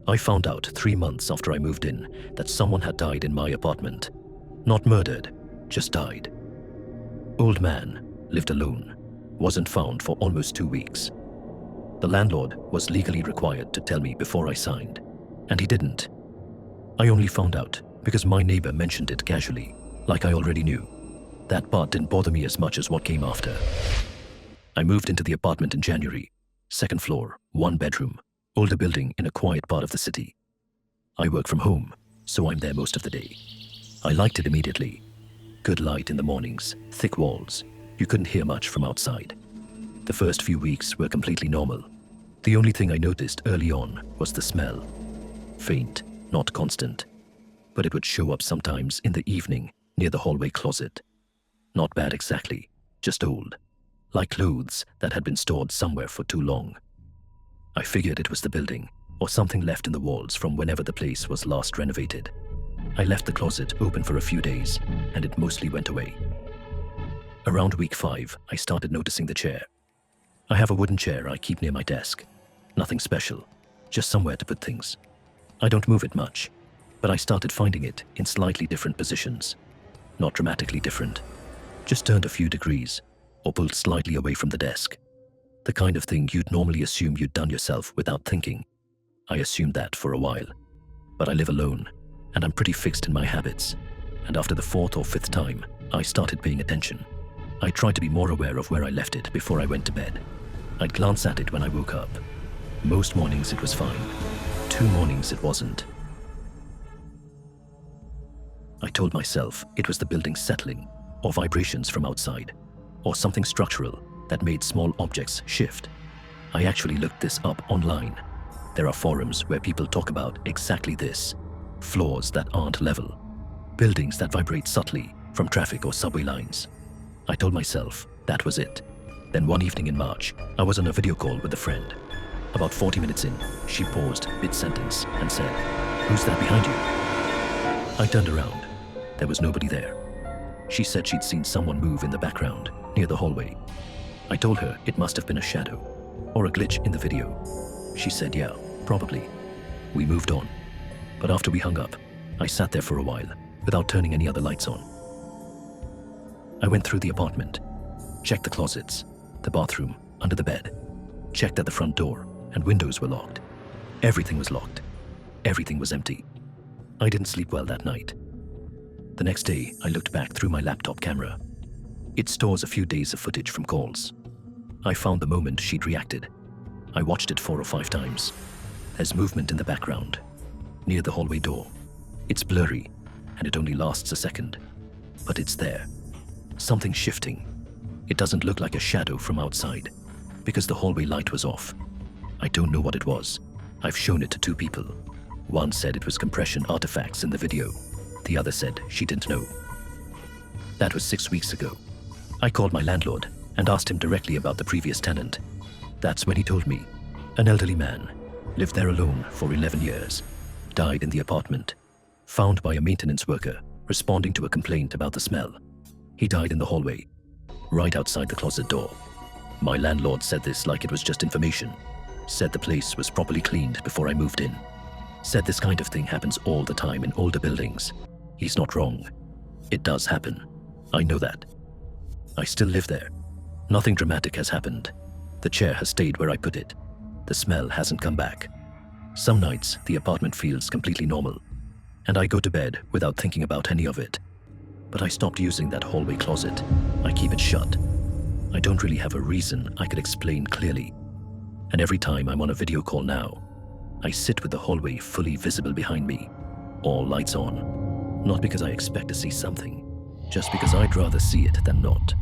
I found out 3 months after I moved in that someone had died in my apartment. Not murdered, just died. Old man, lived alone, wasn't found for almost 2 weeks. The landlord was legally required to tell me before I signed, and he didn't. I only found out because my neighbor mentioned it casually, like I already knew. That part didn't bother me as much as what came after. I moved into the apartment in January, 2nd floor, 1 bedroom, older building in a quiet part of the city. I work from home, so I'm there most of the day. I liked it immediately. Good light in the mornings, thick walls. You couldn't hear much from outside. The first few weeks were completely normal. The only thing I noticed early on was the smell. Faint, not constant, but it would show up sometimes in the evening near the hallway closet. Not bad exactly, just old, like clothes that had been stored somewhere for too long. I figured it was the building or something left in the walls from whenever the place was last renovated. I left the closet open for a few days and it mostly went away. Around week 5, I started noticing the chair. I have a wooden chair I keep near my desk. Nothing special, just somewhere to put things. I don't move it much, but I started finding it in slightly different positions. Not dramatically different, just turned a few degrees or pulled slightly away from the desk. The kind of thing you'd normally assume you'd done yourself without thinking. I assumed that for a while, but I live alone and I'm pretty fixed in my habits. And after the 4th or 5th time, I started paying attention. I tried to be more aware of where I left it before I went to bed. I'd glance at it when I woke up. Most mornings it was fine. 2 mornings it wasn't. I told myself it was the building settling, or vibrations from outside, or something structural that made small objects shift. I actually looked this up online. There are forums where people talk about exactly this. Floors that aren't level. Buildings that vibrate subtly from traffic or subway lines. I told myself that was it. Then one evening in March, I was on a video call with a friend. About 40 minutes in, she paused mid-sentence and said, "Who's that behind you?" I turned around. There was nobody there. She said she'd seen someone move in the background, near the hallway. I told her it must have been a shadow, or a glitch in the video. She said, yeah, probably. We moved on. But after we hung up, I sat there for a while, without turning any other lights on. I went through the apartment, checked the closets, the bathroom, under the bed, checked at the front door, and windows were locked. Everything was locked. Everything was empty. I didn't sleep well that night. The next day, I looked back through my laptop camera. It stores a few days of footage from calls. I found the moment she'd reacted. I watched it 4 or 5 times. There's movement in the background, near the hallway door. It's blurry, and it only lasts a second. But it's there. Something shifting. It doesn't look like a shadow from outside, because the hallway light was off. I don't know what it was. I've shown it to 2 people. One said it was compression artifacts in the video. The other said she didn't know. That was 6 weeks ago. I called my landlord and asked him directly about the previous tenant. That's when he told me. An elderly man, lived there alone for 11 years, died in the apartment, found by a maintenance worker responding to a complaint about the smell. He died in the hallway, right outside the closet door. My landlord said this like it was just information. Said the place was properly cleaned before I moved in. Said this kind of thing happens all the time in older buildings. He's not wrong. It does happen. I know that. I still live there. Nothing dramatic has happened. The chair has stayed where I put it. The smell hasn't come back. Some nights, the apartment feels completely normal, and I go to bed without thinking about any of it. But I stopped using that hallway closet. I keep it shut. I don't really have a reason I could explain clearly. And every time I'm on a video call now, I sit with the hallway fully visible behind me, all lights on. Not because I expect to see something, just because I'd rather see it than not.